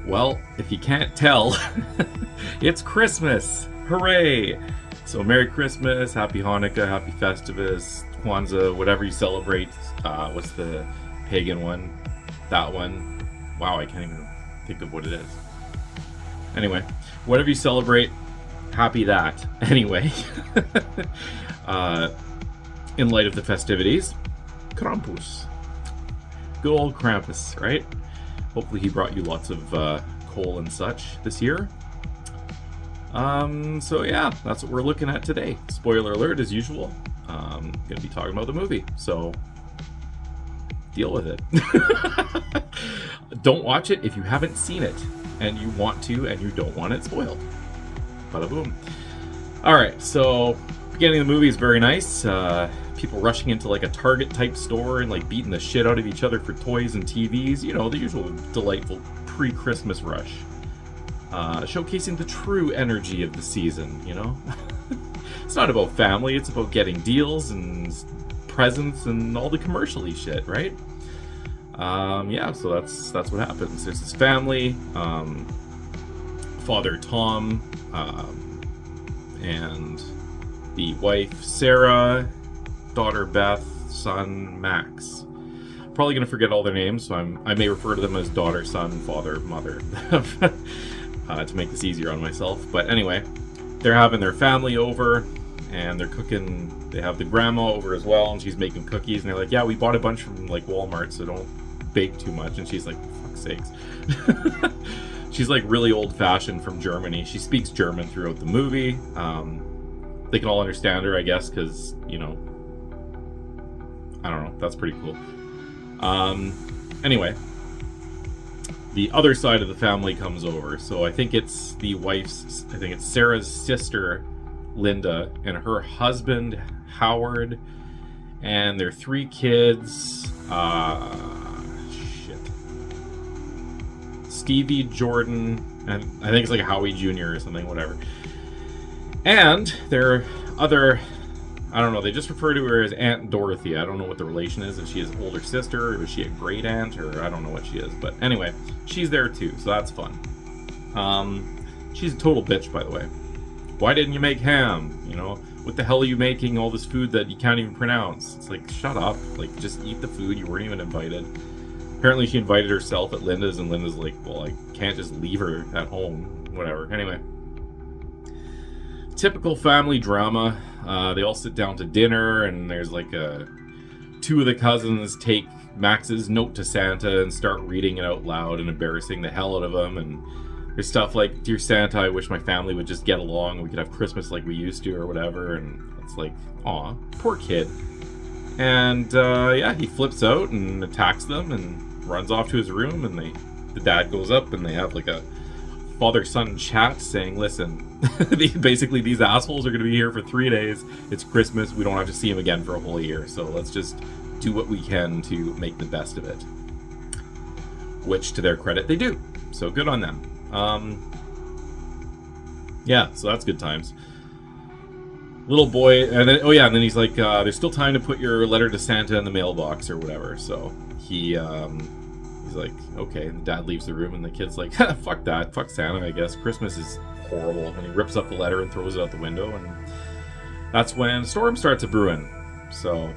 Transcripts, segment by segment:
Well, if you can't tell, it's Christmas! Hooray! So Merry Christmas, Happy Hanukkah, Happy Festivus, Kwanzaa, whatever you celebrate. What's the pagan one? That one. Wow, I can't even think of what it is. Anyway, whatever you celebrate, happy that. Anyway, in light of the festivities, Krampus. Good old Krampus, right? Hopefully he brought you lots of coal and such this year. So yeah, that's what we're looking at today. Spoiler alert, as usual. Going to be talking about the movie, so deal with it. Don't watch it if you haven't seen it, and you want to, and you don't want it spoiled. Bada boom. Alright, so beginning of the movie is very nice. People rushing into like a Target type store and like beating the shit out of each other for toys and TVs. You know, the usual delightful pre-Christmas rush. Showcasing the true energy of the season, you know? It's not about family, it's about getting deals and presents and all the commercial-y shit, right? Yeah, so that's what happens. There's this family, Father Tom, and the wife Sarah, daughter Beth, son Max. Probably going to forget all their names, so I may refer to them as daughter, son, father, mother, to make this easier on myself. But anyway, they're having their family over, and they're cooking. They have the grandma over as well, and she's making cookies, and they're like, yeah, we bought a bunch from like Walmart, so don't bake too much. And she's like, for fuck's sakes. She's like really old-fashioned from Germany. She speaks German throughout the movie. They can all understand her, I guess, because, you know, I don't know. That's pretty cool. Anyway, the other side of the family comes over. So I think it's Sarah's sister, Linda, and her husband, Howard, and their 3 kids. Stevie, Jordan, and I think it's like Howie Jr. or something, whatever. And their other, I don't know, they just refer to her as Aunt Dorothy. I don't know what the relation is, if she is older sister, or is she a great aunt, or I don't know what she is. But anyway, she's there too, so that's fun. She's a total bitch, by the way. Why didn't you make ham? You know, what the hell are you making all this food that you can't even pronounce? It's like, shut up. Like, just eat the food. You weren't even invited. Apparently she invited herself at Linda's, and Linda's like, well, I can't just leave her at home. Whatever. Anyway. Typical family drama. They all sit down to dinner, and there's like 2 of the cousins take Max's note to Santa and start reading it out loud and embarrassing the hell out of him. And there's stuff like, "Dear Santa, I wish my family would just get along. We could have Christmas like we used to," or whatever. And it's like, aw, poor kid. And yeah, he flips out and attacks them and runs off to his room. And the dad goes up, and they have like a father-son chat saying, listen, basically these assholes are going to be here for 3 days. It's Christmas. We don't have to see them again for a whole year. So let's just do what we can to make the best of it. Which, to their credit, they do. So good on them. Yeah, so that's good times. Little boy, and then, and then he's like, there's still time to put your letter to Santa in the mailbox or whatever. So he's like, okay. And the dad leaves the room, and the kid's like, fuck that. Fuck Santa, I guess. Christmas is horrible. And he rips up the letter and throws it out the window. And that's when storm starts a-brewing. So,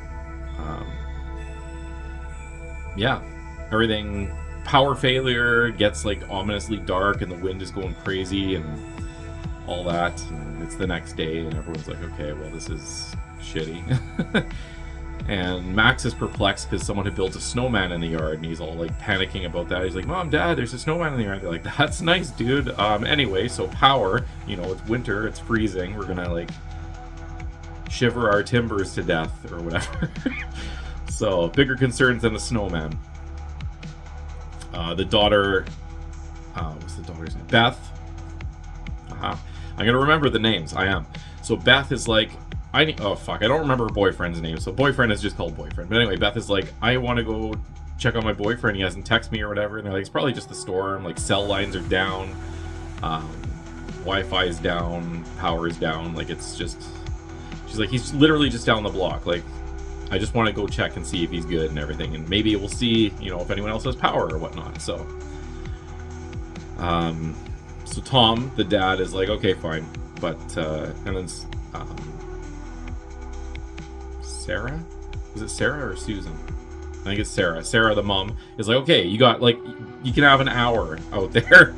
yeah. Everything, power failure, gets like ominously dark, and the wind is going crazy and all that. And it's the next day, and everyone's like, okay, well, this is shitty. And Max is perplexed because someone had built a snowman in the yard, and he's all like panicking about that. He's like, Mom, Dad, there's a snowman in the yard. They're like, that's nice, dude. Anyway, so power, you know, it's winter, it's freezing. We're gonna like shiver our timbers to death or whatever. So bigger concerns than the snowman. The daughter, what's the daughter's name? Beth. I'm gonna remember the names. I am. So Beth is like, I don't remember her boyfriend's name. So boyfriend is just called boyfriend. But anyway, Beth is like, I want to go check on my boyfriend. He hasn't texted me or whatever. And they're like, it's probably just the storm. Like, cell lines are down, Wi-Fi is down, power is down. Like, it's just, she's like, he's literally just down the block. Like, I just want to go check and see if he's good and everything. And maybe we'll see, you know, if anyone else has power or whatnot. So, So Tom, the dad, is like, okay, fine. But, and then Sarah? Was it Sarah or Susan? I think it's Sarah. Sarah, the mom, is like, okay, you got, like, you can have an hour out there,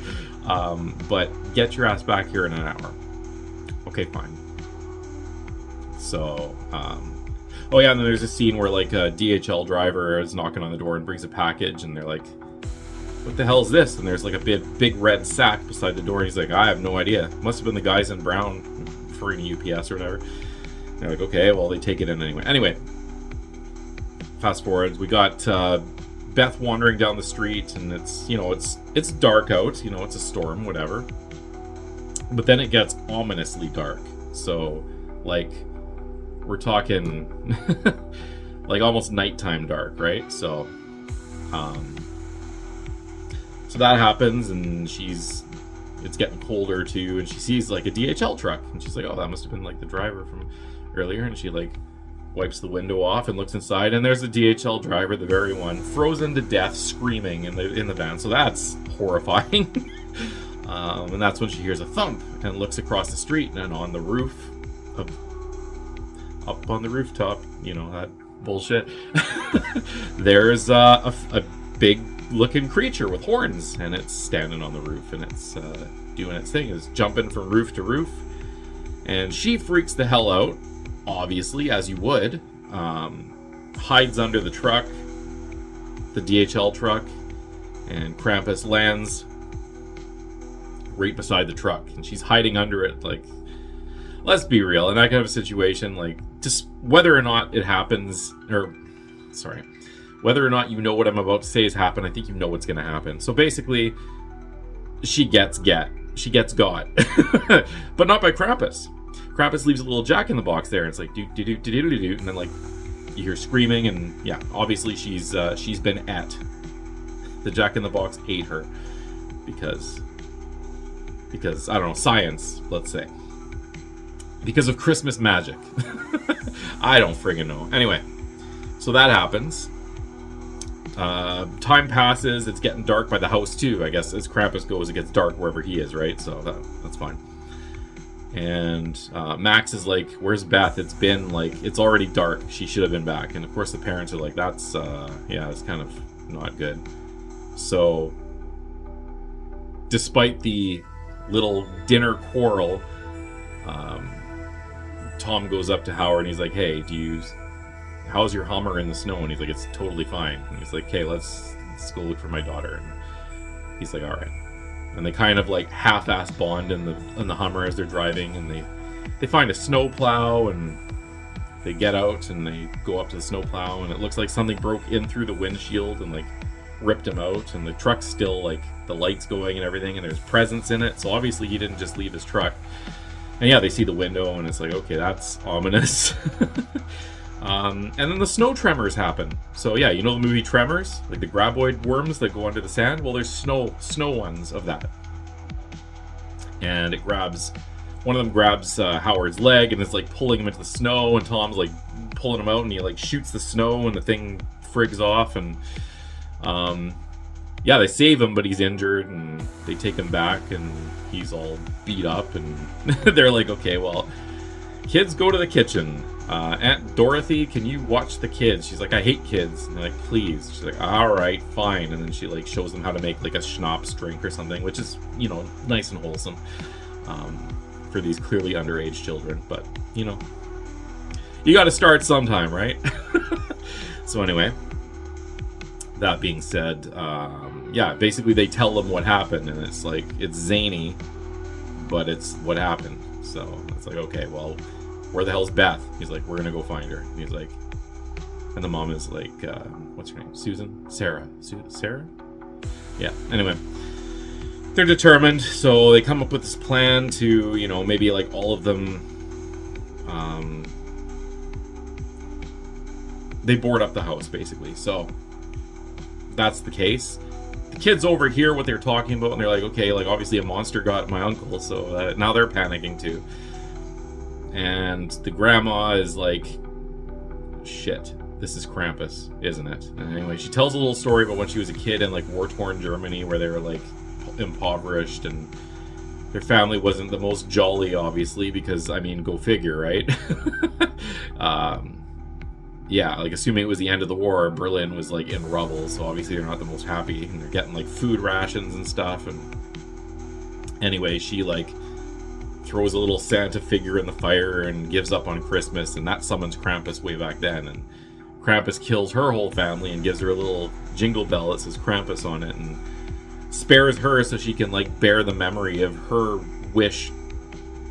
but get your ass back here in an hour. Okay, fine. So, oh yeah, and then there's a scene where, like, a DHL driver is knocking on the door and brings a package, and they're like, what the hell is this? And there's, like, a big red sack beside the door, and he's like, I have no idea. Must have been the guys in brown referring to UPS or whatever. And they're like, okay, well, they take it in anyway. Anyway, fast forward, we got Beth wandering down the street, and it's, you know, it's dark out, you know, it's a storm, whatever. But then it gets ominously dark. So, like, we're talking like almost nighttime dark, right? So, so that happens, and it's getting colder too, and she sees like a DHL truck, and she's like, oh, that must have been like the driver from earlier, and she like wipes the window off and looks inside, and there's the DHL driver, the very one, frozen to death, screaming in the van. So that's horrifying. And that's when she hears a thump and looks across the street, and on the roof up on the rooftop, you know, that bullshit, there's a big looking creature with horns, and it's standing on the roof, and it's doing its thing, it's jumping from roof to roof, and she freaks the hell out, obviously, as you would, hides under the truck, the DHL truck, and Krampus lands right beside the truck, and she's hiding under it. Like, let's be real, in that kind of a situation, like, just whether or not it happens, or sorry, whether or not you know what I'm about to say has happened, I think you know what's going to happen. So basically, she gets got, but not by Krampus. Krampus leaves a little jack-in-the-box there, and it's like do, and then like you hear screaming, and yeah, obviously she's been at. The jack-in-the-box ate her because I don't know, science, let's say, because of Christmas magic. I don't friggin' know. Anyway, so that happens. Time passes. It's getting dark by the house too. I guess as Krampus goes, it gets dark wherever he is, right? So that's fine. And Max is like, where's Beth? It's been like, it's already dark. She should have been back. And of course the parents are like, that's yeah, it's kind of not good. So despite the little dinner quarrel, Tom goes up to Howard and he's like, hey, how's your Hummer in the snow? And he's like, it's totally fine. And he's like, okay, let's go look for my daughter. And he's like, all right. And they kind of like half-ass bond in the Hummer as they're driving, and they find a snowplow, and they get out and they go up to the snowplow, and it looks like something broke in through the windshield and like ripped him out, and the truck's still like the lights going and everything, and there's presents in it, so obviously he didn't just leave his truck. And yeah, they see the window, and it's like, okay, that's ominous. And then the snow tremors happen. So yeah, you know the movie Tremors, like the graboid worms that go under the sand? Well, there's snow ones of that. And one of them grabs Howard's leg and is like pulling him into the snow, and Tom's like pulling him out, and he like shoots the snow, and the thing frigs off, and yeah, they save him, but he's injured, and they take him back, and he's all beat up, and they're like, okay, well, kids, go to the kitchen. Aunt Dorothy, can you watch the kids? She's like, I hate kids. And they're like, please. She's like, all right, fine. And then she like shows them how to make like a schnapps drink or something, which is, you know, nice and wholesome for these clearly underage children. But, you know, you got to start sometime, right? So anyway, that being said, yeah, basically they tell them what happened, and it's like, it's zany, but it's what happened. So it's like, okay, well, where the hell's Beth? He's like, we're gonna go find her. And he's like, and the mom is like, what's her name? Susan? Sarah? Sarah? Yeah, anyway. They're determined, so they come up with this plan to, you know, maybe like all of them, they board up the house, basically. So that's the case. The kids overhear what they're talking about, and they're like, okay, like obviously a monster got my uncle, so now they're panicking too. And the grandma is like, shit, this is Krampus, isn't it? And anyway, she tells a little story about when she was a kid in like war-torn Germany, where they were like impoverished, and their family wasn't the most jolly, obviously, because, I mean, go figure, right? Yeah, like, assuming it was the end of the war, Berlin was, like, in rubble, so obviously they're not the most happy, and they're getting, like, food rations and stuff, and anyway, she, like, throws a little Santa figure in the fire and gives up on Christmas, and that summons Krampus way back then, and Krampus kills her whole family and gives her a little jingle bell that says Krampus on it, and spares her so she can, like, bear the memory of her wish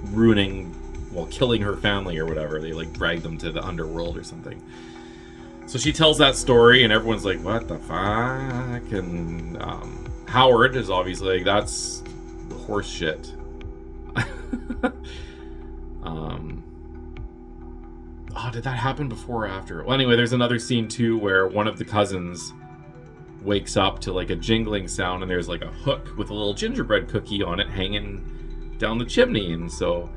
ruining, well, killing her family or whatever. They, like, drag them to the underworld or something. So she tells that story, and everyone's like, what the fuck? And Howard is obviously like, that's horse shit. Oh, did that happen before or after? Well, anyway, there's another scene, too, where one of the cousins wakes up to, like, a jingling sound, and there's, like, a hook with a little gingerbread cookie on it hanging down the chimney, and so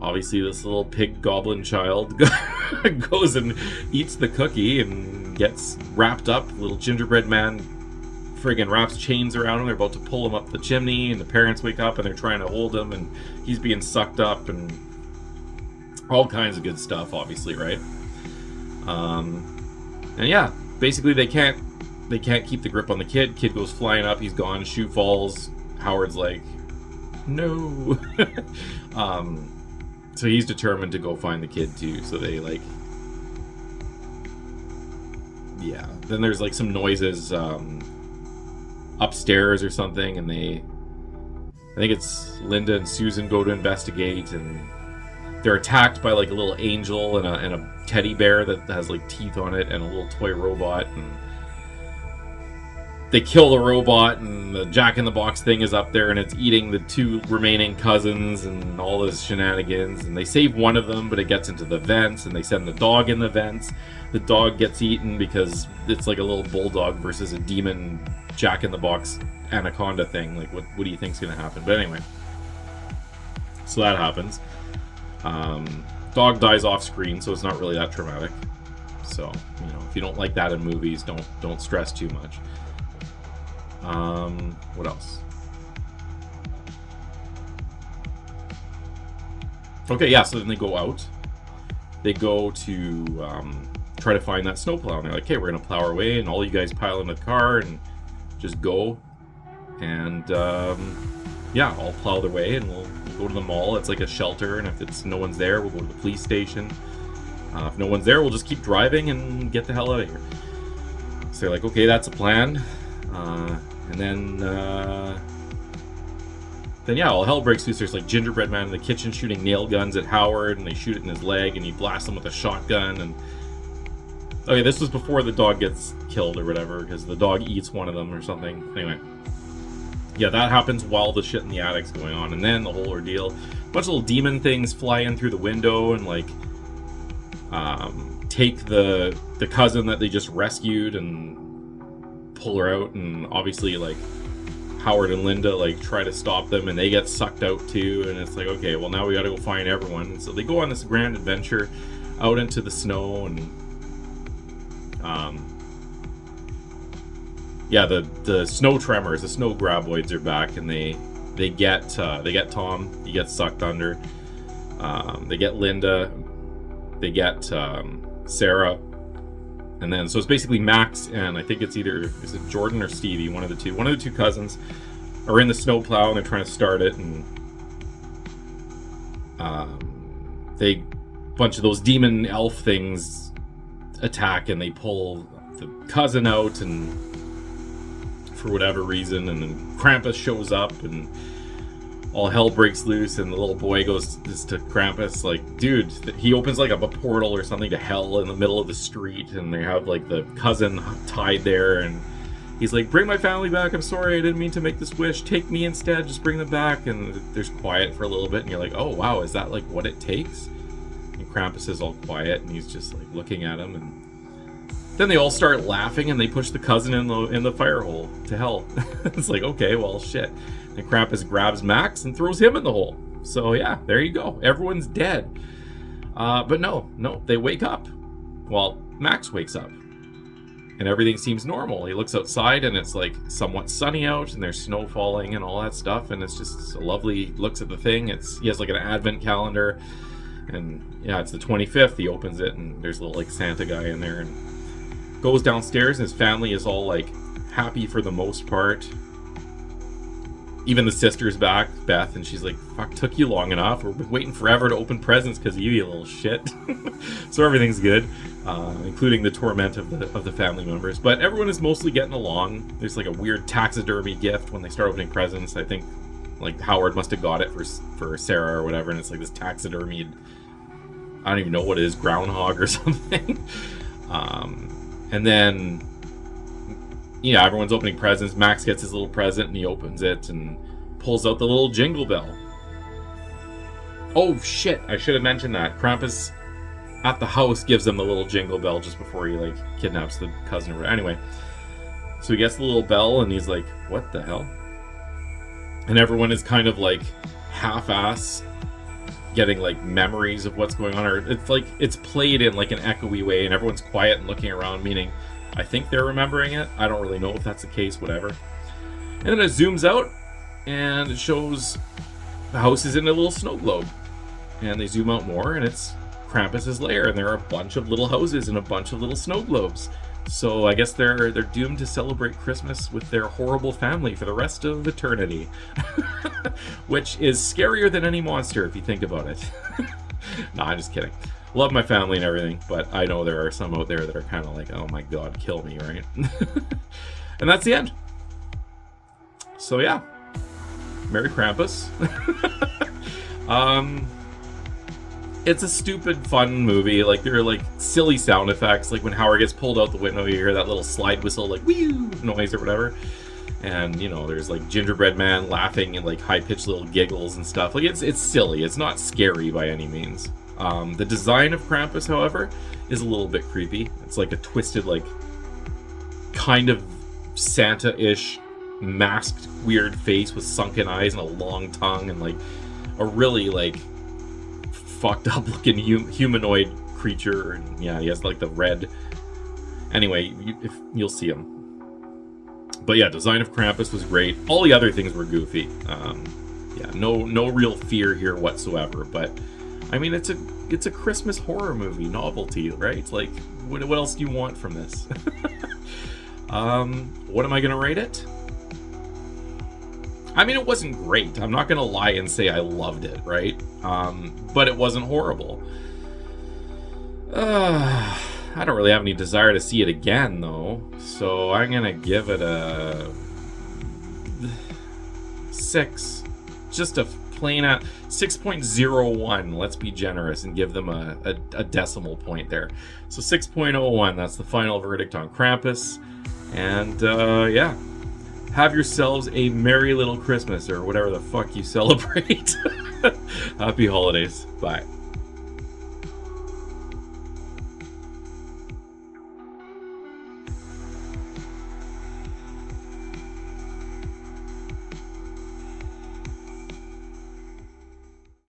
obviously this little pig goblin child goes and eats the cookie and gets wrapped up. Little gingerbread man friggin' wraps chains around him. They're about to pull him up the chimney, and the parents wake up and they're trying to hold him, and he's being sucked up, and all kinds of good stuff, obviously, right? And yeah, basically they can't keep the grip on the kid. Kid goes flying up, he's gone, shoe falls. Howard's like, no. So he's determined to go find the kid too. So they, like, yeah. Then there's, like, some noises upstairs or something, and I think it's Linda and Susan go to investigate, and they're attacked by, like, a little angel and a teddy bear that has, like, teeth on it, and a little toy robot, and they kill the robot, and the Jack-in-the-Box thing is up there, and it's eating the two remaining cousins, and all this shenanigans, and they save one of them, but it gets into the vents, and they send the dog in the vents. The dog gets eaten because it's like a little bulldog versus a demon Jack-in-the-Box anaconda thing. Like, what do you think's gonna happen? But anyway, so that happens. Dog dies off screen, so it's not really that traumatic. So, you know, if you don't like that in movies, don't stress too much. What else? Okay, yeah, so then they go out. They go to try to find that snowplow. And they're like, okay, we're going to plow our way, and all you guys pile in the car and just go. And, yeah, I'll plow their way, and we'll go to the mall. It's like a shelter, and if no one's there, we'll go to the police station. If no one's there, we'll just keep driving and get the hell out of here. So they're like, okay, that's a plan. And then yeah, all hell breaks loose. There's, like, gingerbread man in the kitchen shooting nail guns at Howard, and they shoot it in his leg, and he blasts him with a shotgun. And okay, this was before the dog gets killed or whatever, because the dog eats one of them or something. Anyway, yeah, that happens while the shit in the attic's going on, and then the whole ordeal. A bunch of little demon things fly in through the window and, like, take the cousin that they just rescued and pull her out, and obviously, like, Howard and Linda, like, try to stop them, and they get sucked out too, and it's like, okay, well, now we gotta go find everyone. So they go on this grand adventure out into the snow, and yeah, the snow tremors, the snow graboids are back, and they get Tom. He gets sucked under. They get Linda. They get Sarah. And then, so it's basically Max, and I think it's either, is it Jordan or Stevie, one of the two cousins are in the snowplow, and they're trying to start it, and a bunch of those demon elf things attack, and they pull the cousin out, and for whatever reason, and then Krampus shows up, and all hell breaks loose, and the little boy goes to Krampus, like, dude, he opens, like, a portal or something to hell in the middle of the street, and they have, like, the cousin tied there, and he's like, bring my family back, I'm sorry, I didn't mean to make this wish, take me instead, just bring them back. And there's quiet for a little bit, and you're like, oh wow, is that, like, what it takes? And Krampus is all quiet, and he's just, like, looking at him, and then they all start laughing, and they push the cousin in the fire hole to hell. It's like, okay, well, shit. And Krampus grabs Max and throws him in the hole. So yeah, there you go. Everyone's dead. But no, they wake up. Well, Max wakes up. and everything seems normal. He looks outside and it's like somewhat sunny out and there's snow falling and all that stuff, and it's just a lovely, looks at the thing. He has like an advent calendar, and yeah, it's the 25th. He opens it and there's a little like Santa guy in there, and goes downstairs and his family is all like happy for the most part. Even the sister's back, Beth, and she's like, fuck, took you long enough. We're waiting forever to open presents because of you little shit. So everything's good, including the torment of the family members. But everyone is mostly getting along. There's like a weird taxidermy gift when they start opening presents. I think like Howard must have got it for Sarah or whatever, and it's like this taxidermied, I don't even know what it is, groundhog or something. And then, yeah, everyone's opening presents. Max gets his little present and he opens it and pulls out the little jingle bell. Oh shit, I should have mentioned that. Krampus at the house gives him the little jingle bell just before he like kidnaps the cousin or whatever. Anyway, so he gets the little bell and he's like, what the hell? And everyone is kind of like half-ass getting like memories of what's going on, or it's like it's played in like an echoey way and everyone's quiet and looking around, meaning I think they're remembering it. I don't really know if that's the case, whatever. And then it zooms out and it shows the house is in a little snow globe. And they zoom out more and it's Krampus's lair, and there are a bunch of little houses and a bunch of little snow globes. So I guess they're doomed to celebrate Christmas with their horrible family for the rest of eternity. Which is scarier than any monster if you think about it. Nah, I'm just kidding. Love my family and everything, but I know there are some out there that are kind of like, oh my god, kill me, right? And that's the end. So yeah, Merry Krampus. It's a stupid, fun movie. Like, there are like silly sound effects, like when Howard gets pulled out the window, you hear that little slide whistle, like whew noise or whatever. And you know, there's like Gingerbread Man laughing and like high-pitched little giggles and stuff. Like it's silly. It's not scary by any means. The design of Krampus, however, is a little bit creepy. It's like a twisted, like, kind of Santa-ish, masked, weird face with sunken eyes and a long tongue and, like, a really, like, fucked up-looking humanoid creature. And, yeah, he has, like, the red... Anyway, you'll see him. But, yeah, design of Krampus was great. All the other things were goofy. Yeah, no real fear here whatsoever, but... I mean, it's a Christmas horror movie novelty, right? It's like, what else do you want from this? What am I gonna rate it? I mean, it wasn't great. I'm not gonna lie and say I loved it, right? But it wasn't horrible. I don't really have any desire to see it again, though. So I'm gonna give it a 6. Just a plain out 6.01. Let's be generous and give them a decimal point there. So 6.01. That's the final verdict on Krampus. And yeah, have yourselves a merry little Christmas or whatever the fuck you celebrate. Happy holidays. Bye.